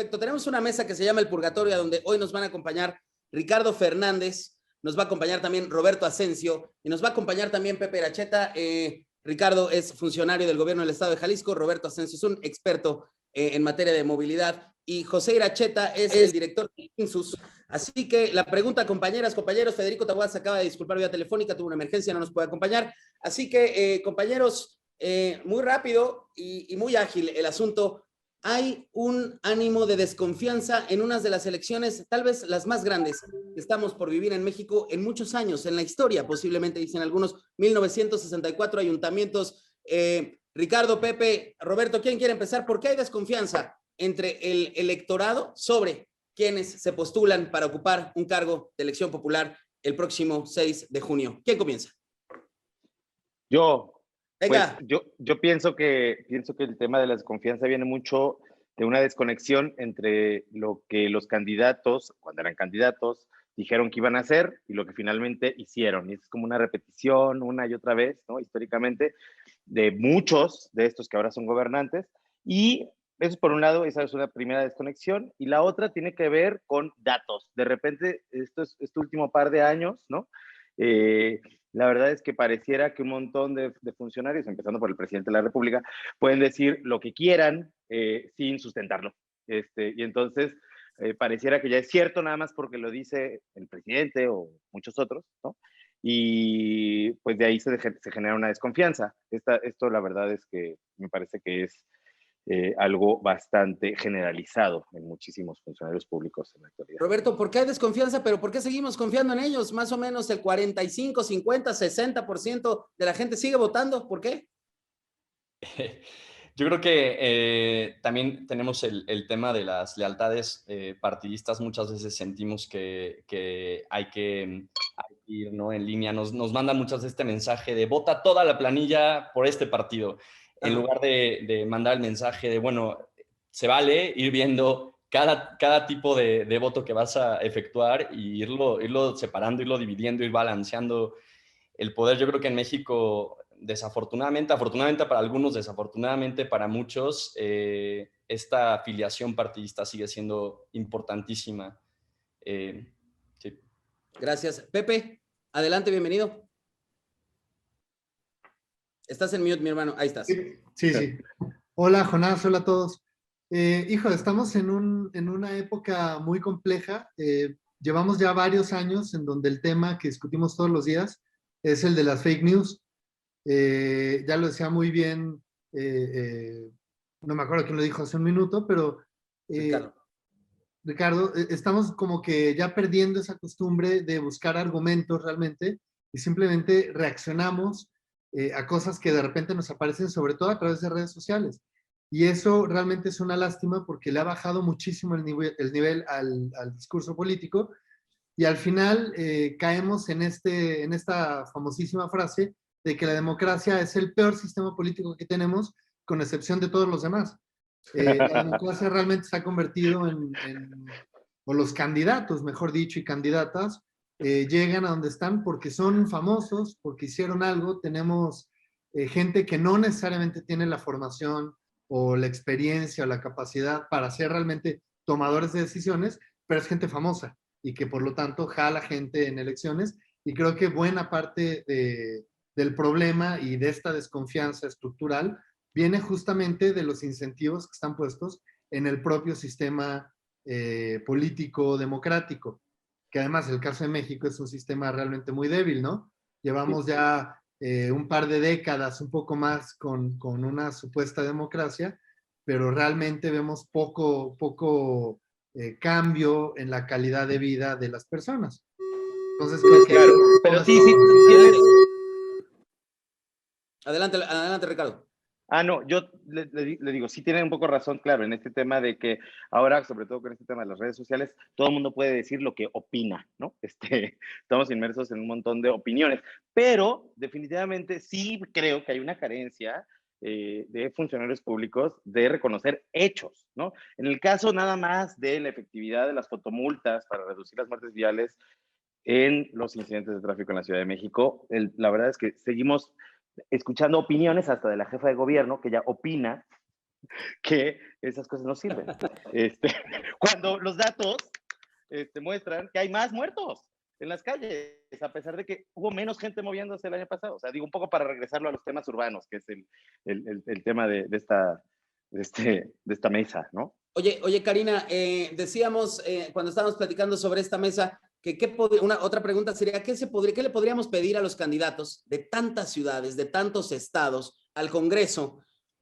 perfecto. Tenemos una mesa que se llama El Purgatorio, donde hoy nos van a acompañar Ricardo Fernández, nos va a acompañar también Roberto Asensio y nos va a acompañar también Pepe Iracheta. Ricardo es funcionario del gobierno del estado de Jalisco, Roberto Asensio es un experto en materia de movilidad y José Iracheta es el director de INSUS. Así que la pregunta, compañeras, compañeros, Federico Taboada se acaba de disculpar vía telefónica, tuvo una emergencia, no nos puede acompañar. Así que, compañeros, muy rápido y muy ágil el asunto. Hay un ánimo de desconfianza en unas de las elecciones, tal vez las más grandes que estamos por vivir en México en muchos años, en la historia, posiblemente dicen algunos, 1964 ayuntamientos. Ricardo, Pepe, Roberto, ¿quién quiere empezar? ¿Por qué hay desconfianza entre el electorado sobre quienes se postulan para ocupar un cargo de elección popular el próximo 6 de junio? ¿Quién comienza? Pues yo pienso que el tema de la desconfianza viene mucho de una desconexión entre lo que los candidatos, cuando eran candidatos, dijeron que iban a hacer y lo que finalmente hicieron. Y es como una repetición una y otra vez, ¿no? Históricamente, de muchos de estos que ahora son gobernantes. Y eso es por un lado, esa es una primera desconexión. Y la otra tiene que ver con datos. De repente, este último par de años, ¿no? La verdad es que pareciera que un montón de funcionarios, empezando por el presidente de la República, pueden decir lo que quieran sin sustentarlo. Y entonces pareciera que ya es cierto nada más porque lo dice el presidente o muchos otros, ¿no? Y pues de ahí se genera una desconfianza. Esto la verdad es que me parece que es algo bastante generalizado en muchísimos funcionarios públicos en la actualidad. Roberto, ¿por qué hay desconfianza? ¿Pero por qué seguimos confiando en ellos? Más o menos el 45, 50, 60% de la gente sigue votando. ¿Por qué? Yo creo que también tenemos el tema de las lealtades partidistas. Muchas veces sentimos que hay que ir, ¿no?, en línea. Nos mandan muchas veces este mensaje de vota toda la planilla por este partido, en lugar de mandar el mensaje de, bueno, se vale ir viendo cada tipo de voto que vas a efectuar y irlo separando, irlo dividiendo, ir balanceando el poder. Yo creo que en México, desafortunadamente, afortunadamente para algunos, desafortunadamente para muchos, esta afiliación partidista sigue siendo importantísima. Sí. Gracias. Pepe, adelante, bienvenido. Estás en mute, mi hermano. Ahí estás. Sí. Hola, Jonás, hola a todos. Hijo, estamos en una época muy compleja. Llevamos ya varios años en donde el tema que discutimos todos los días es el de las fake news. Ya lo decía muy bien, no me acuerdo quién lo dijo hace un minuto, pero Ricardo, estamos como que ya perdiendo esa costumbre de buscar argumentos realmente y simplemente reaccionamos a cosas que de repente nos aparecen, sobre todo a través de redes sociales. Y eso realmente es una lástima porque le ha bajado muchísimo el nivel al discurso político y al final caemos en esta famosísima frase de que la democracia es el peor sistema político que tenemos, con excepción de todos los demás. La democracia realmente se ha convertido o los candidatos, mejor dicho, y candidatas, llegan a donde están porque son famosos, porque hicieron algo. Tenemos gente que no necesariamente tiene la formación o la experiencia o la capacidad para ser realmente tomadores de decisiones, pero es gente famosa y que por lo tanto jala gente en elecciones. Y creo que buena parte del problema y de esta desconfianza estructural viene justamente de los incentivos que están puestos en el propio sistema político democrático, que además el caso de México es un sistema realmente muy débil, ¿no? Llevamos ya un par de décadas, un poco más, con una supuesta democracia, pero realmente vemos poco cambio en la calidad de vida de las personas. Entonces, creo que... Claro, pero sí. Adelante, Ricardo. No, yo le digo, sí tiene un poco razón, claro, en este tema de que ahora, sobre todo con este tema de las redes sociales, todo el mundo puede decir lo que opina, ¿no? Estamos inmersos en un montón de opiniones, pero definitivamente sí creo que hay una carencia de funcionarios públicos de reconocer hechos, ¿no? En el caso nada más de la efectividad de las fotomultas para reducir las muertes viales en los incidentes de tráfico en la Ciudad de México, la verdad es que seguimos escuchando opiniones hasta de la jefa de gobierno, que ella opina que esas cosas no sirven. Este, cuando los datos muestran que hay más muertos en las calles, a pesar de que hubo menos gente moviéndose el año pasado. O sea, digo, un poco para regresarlo a los temas urbanos, que es el tema de esta mesa, ¿no? Oye, Karina, decíamos cuando estábamos platicando sobre esta mesa que otra pregunta sería, ¿qué le podríamos pedir a los candidatos de tantas ciudades, de tantos estados, al Congreso,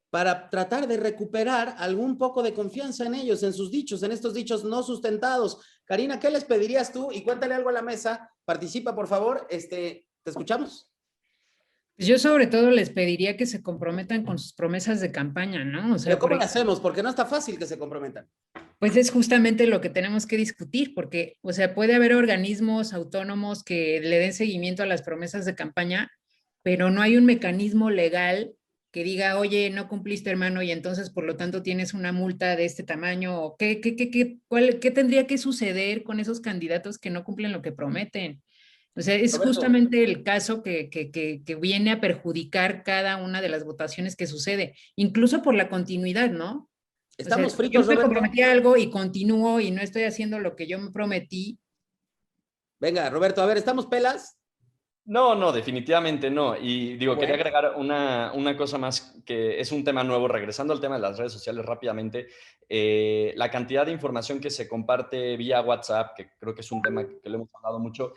para tratar de recuperar algún poco de confianza en ellos, en sus dichos, en estos dichos no sustentados? Karina, ¿qué les pedirías tú? Y cuéntale algo a la mesa. Participa, por favor. Te escuchamos. Yo sobre todo les pediría que se comprometan con sus promesas de campaña, ¿no? O sea, pero ¿cómo lo hacemos? Porque no está fácil que se comprometan. Pues es justamente lo que tenemos que discutir, porque, o sea, puede haber organismos autónomos que le den seguimiento a las promesas de campaña, pero no hay un mecanismo legal que diga, oye, no cumpliste, hermano, y entonces, por lo tanto, tienes una multa de este tamaño, o qué tendría que suceder con esos candidatos que no cumplen lo que prometen. O sea, es Roberto, justamente el caso que viene a perjudicar cada una de las votaciones que sucede, incluso por la continuidad, ¿no? Estamos o sea, fritos, yo me Roberto. comprometí a algo y continúo y no estoy haciendo lo que yo me prometí. Venga, Roberto, a ver, ¿estamos pelas? No, definitivamente no. Y digo, Bueno. quería agregar una cosa más que es un tema nuevo, regresando al tema de las redes sociales rápidamente. La cantidad de información que se comparte vía WhatsApp, que creo que es un tema que lo hemos hablado mucho.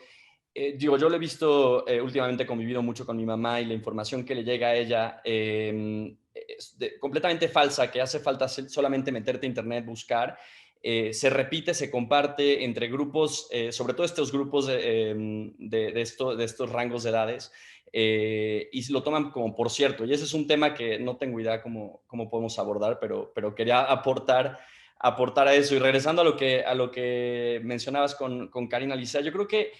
Digo, yo lo he visto últimamente, he convivido mucho con mi mamá y la información que le llega a ella es completamente falsa, que hace falta solamente meterte a internet, buscar. Se repite, se comparte entre grupos, sobre todo estos grupos de estos rangos de edades, y lo toman como por cierto. Y ese es un tema que no tengo idea cómo podemos abordar, pero quería aportar a eso. Y regresando a lo que mencionabas con Karina Licea, yo creo que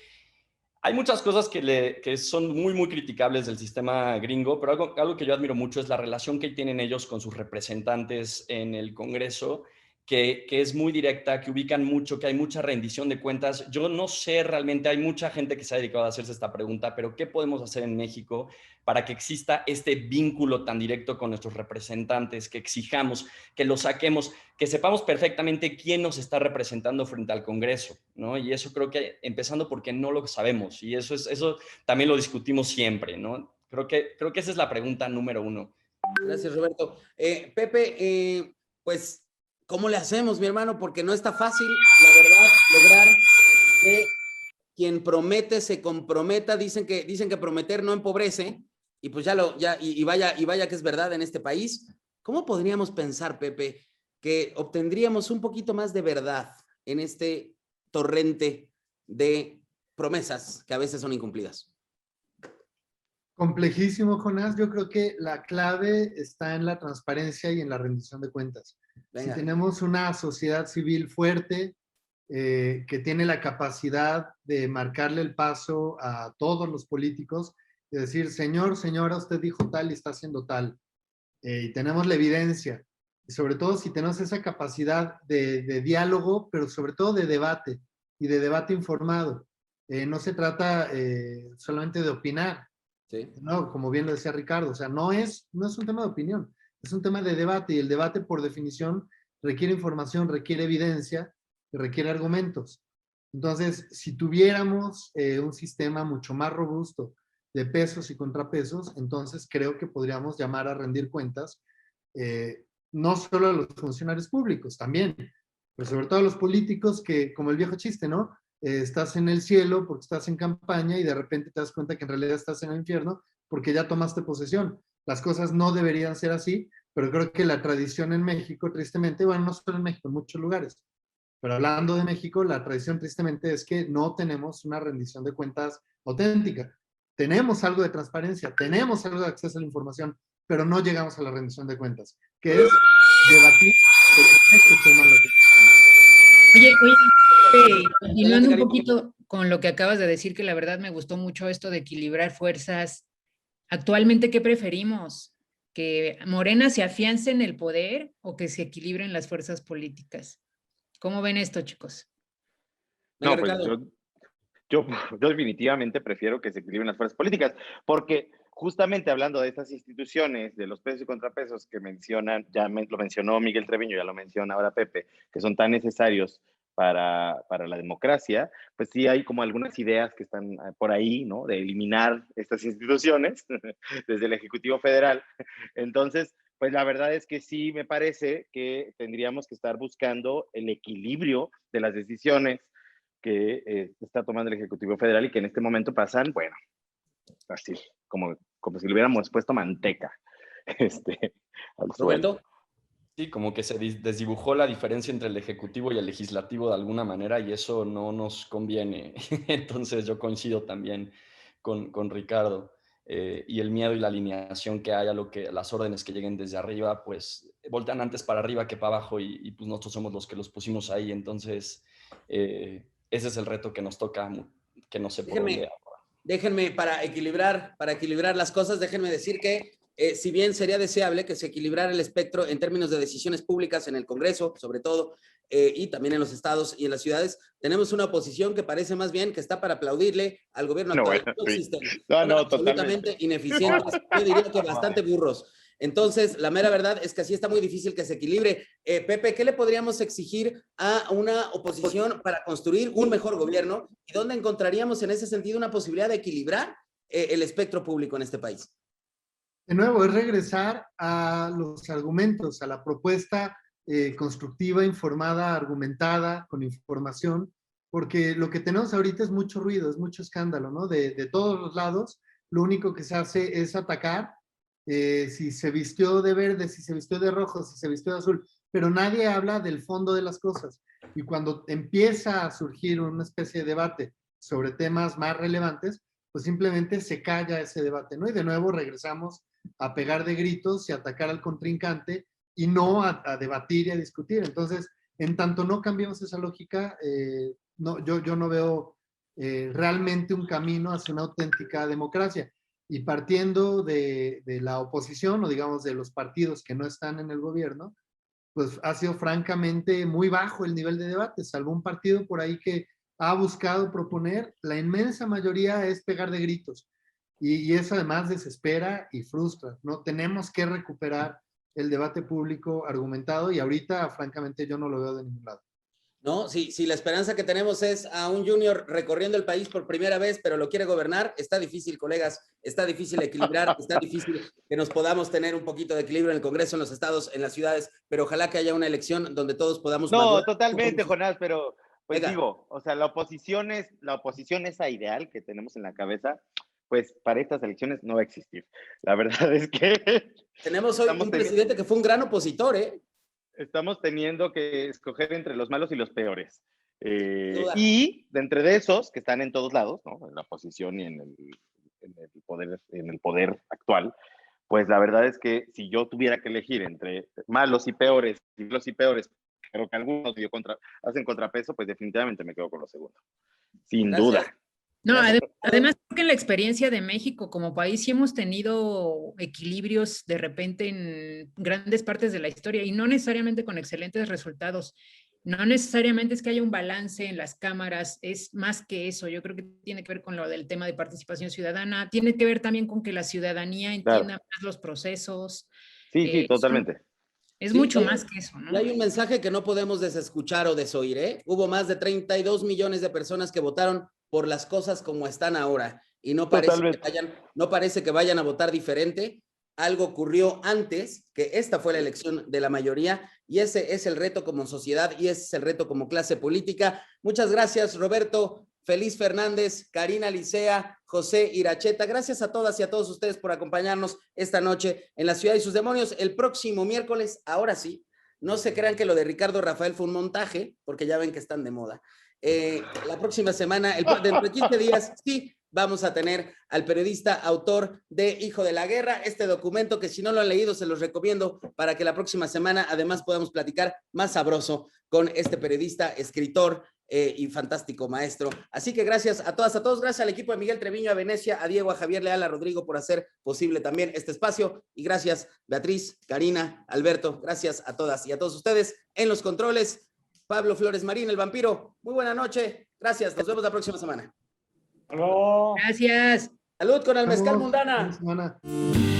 hay muchas cosas que son muy, muy criticables del sistema gringo, pero algo que yo admiro mucho es la relación que tienen ellos con sus representantes en el Congreso, que es muy directa, que ubican mucho, que hay mucha rendición de cuentas. Yo no sé realmente, hay mucha gente que se ha dedicado a hacerse esta pregunta, pero ¿qué podemos hacer en México para que exista este vínculo tan directo con nuestros representantes, que exijamos, que lo saquemos, que sepamos perfectamente quién nos está representando frente al Congreso, ¿no? Y eso creo que, empezando porque no lo sabemos, y eso también lo discutimos siempre, ¿no? Creo que esa es la pregunta número uno. Gracias, Roberto. Pepe, pues, ¿cómo le hacemos, mi hermano? Porque no está fácil, la verdad, lograr que quien promete se comprometa. Dicen que prometer no empobrece, y pues vaya que es verdad en este país. ¿Cómo podríamos pensar, Pepe, que obtendríamos un poquito más de verdad en este torrente de promesas que a veces son incumplidas? Complejísimo, Jonás. Yo creo que la clave está en la transparencia y en la rendición de cuentas. Venga. Si tenemos una sociedad civil fuerte, que tiene la capacidad de marcarle el paso a todos los políticos, de decir, señor, señora, usted dijo tal y está haciendo tal, y tenemos la evidencia, y sobre todo si tenemos esa capacidad de diálogo, pero sobre todo de debate, y de debate informado. No se trata solamente de opinar, Sí. ¿no? Como bien lo decía Ricardo, o sea, no es un tema de opinión, es un tema de debate, y el debate por definición requiere información, requiere evidencia, requiere argumentos. Entonces, si tuviéramos un sistema mucho más robusto de pesos y contrapesos, entonces creo que podríamos llamar a rendir cuentas, no solo a los funcionarios públicos, también, pero sobre todo a los políticos que, como el viejo chiste, ¿no? Estás en el cielo porque estás en campaña y de repente te das cuenta que en realidad estás en el infierno porque ya tomaste posesión. Las cosas no deberían ser así, pero creo que la tradición en México, tristemente, bueno, no solo en México, en muchos lugares, pero hablando de México, la tradición tristemente es que no tenemos una rendición de cuentas auténtica. Tenemos algo de transparencia, tenemos algo de acceso a la información, pero no llegamos a la rendición de cuentas, que es debatir sobre qué toman las Oye, continuando un poquito con lo que acabas de decir, que la verdad me gustó mucho esto de equilibrar fuerzas. Actualmente, ¿qué preferimos? ¿Que Morena se afiance en el poder o que se equilibren las fuerzas políticas? ¿Cómo ven esto, chicos? Venga, No, pues Ricardo. yo definitivamente prefiero que se equilibren las fuerzas políticas, porque justamente hablando de estas instituciones, de los pesos y contrapesos que mencionan, lo mencionó Miguel Treviño, ya lo menciona ahora Pepe, que son tan necesarios para la democracia, pues sí hay como algunas ideas que están por ahí, ¿no? De eliminar estas instituciones desde el Ejecutivo Federal. Entonces, pues la verdad es que sí me parece que tendríamos que estar buscando el equilibrio de las decisiones que está tomando el Ejecutivo Federal y que en este momento pasan, bueno, así, como si le hubiéramos puesto manteca al suelo. Roberto. Sí, como que se desdibujó la diferencia entre el ejecutivo y el legislativo de alguna manera y eso no nos conviene. Entonces yo coincido también con Ricardo. Y el miedo y la alineación que hay a las órdenes que lleguen desde arriba, pues voltean antes para arriba que para abajo y pues nosotros somos los que los pusimos ahí. Entonces ese es el reto que nos toca, que no sé por dónde. Déjenme para equilibrar las cosas, déjenme decir que si bien sería deseable que se equilibrara el espectro en términos de decisiones públicas en el Congreso, sobre todo, y también en los estados y en las ciudades, tenemos una oposición que parece más bien que está para aplaudirle al gobierno actual. No, No existen. No, absolutamente ineficientes, yo diría que bastante burros. Entonces, la mera verdad es que así está muy difícil que se equilibre. Pepe, ¿qué le podríamos exigir a una oposición para construir un mejor gobierno? ¿Y dónde encontraríamos en ese sentido una posibilidad de equilibrar el espectro público en este país? De nuevo, es regresar a los argumentos, a la propuesta constructiva, informada, argumentada, con información, porque lo que tenemos ahorita es mucho ruido, es mucho escándalo, ¿no? De todos los lados, lo único que se hace es atacar, si se vistió de verde, si se vistió de rojo, si se vistió de azul, pero nadie habla del fondo de las cosas. Y cuando empieza a surgir una especie de debate sobre temas más relevantes, pues simplemente se calla ese debate, ¿no? Y de nuevo regresamos a pegar de gritos y atacar al contrincante y no a debatir y a discutir. Entonces, en tanto no cambiemos esa lógica, yo no veo realmente un camino hacia una auténtica democracia. Y partiendo de la oposición, o digamos de los partidos que no están en el gobierno, pues ha sido francamente muy bajo el nivel de debate, salvo un partido por ahí que ha buscado proponer, la inmensa mayoría es pegar de gritos. Y eso además desespera y frustra, ¿no? Tenemos que recuperar el debate público argumentado y ahorita, francamente, yo no lo veo de ningún lado. No, si la esperanza que tenemos es a un junior recorriendo el país por primera vez, pero lo quiere gobernar, está difícil, colegas, está difícil equilibrar, está difícil que nos podamos tener un poquito de equilibrio en el Congreso, en los estados, en las ciudades, pero ojalá que haya una elección donde todos podamos... No, totalmente, Jonás, pero pues Venga. digo, o sea, la oposición esa ideal que tenemos en la cabeza, pues para estas elecciones no va a existir. La verdad es que... Tenemos hoy un presidente que fue un gran opositor, ¿eh? Estamos teniendo que escoger entre los malos y los peores. Y de entre de esos, que están en todos lados, ¿no? En la oposición y en el poder actual, pues la verdad es que si yo tuviera que elegir entre malos y peores, pero que algunos hacen contrapeso, pues definitivamente me quedo con lo segundo. Sin duda. No, además creo que en la experiencia de México como país sí hemos tenido equilibrios de repente en grandes partes de la historia y no necesariamente con excelentes resultados. No necesariamente es que haya un balance en las cámaras, es más que eso. Yo creo que tiene que ver con lo del tema de participación ciudadana, tiene que ver también con que la ciudadanía entienda más los procesos. Sí, totalmente. Es mucho más que eso, ¿no? Y hay un mensaje que no podemos desescuchar o desoír, ¿eh? Hubo más de 32 millones de personas que votaron por las cosas como están ahora y no parece que vayan a votar diferente. Algo ocurrió antes, que esta fue la elección de la mayoría y ese es el reto como sociedad y ese es el reto como clase política. Muchas gracias, Roberto, Feliz Fernández, Karina Licea, José Iracheta. Gracias a todas y a todos ustedes por acompañarnos esta noche en La Ciudad y sus Demonios. El próximo miércoles, ahora sí, no se crean que lo de Ricardo Rafael fue un montaje, porque ya ven que están de moda. La próxima semana, dentro de 15 días, sí, vamos a tener al periodista autor de Hijo de la Guerra, este documento que si no lo han leído se los recomiendo para que la próxima semana además podamos platicar más sabroso con este periodista, escritor y fantástico maestro. Así que gracias a todas, a todos, gracias al equipo de Miguel Treviño, a Venecia, a Diego, a Javier Leal, a Rodrigo por hacer posible también este espacio y gracias Beatriz, Karina, Alberto, gracias a todas y a todos ustedes en los controles. Pablo Flores Marín, el vampiro. Muy buena noche. Gracias. Nos vemos la próxima semana. Gracias. Salud con el mezcal Vamos, mundana. buena semana.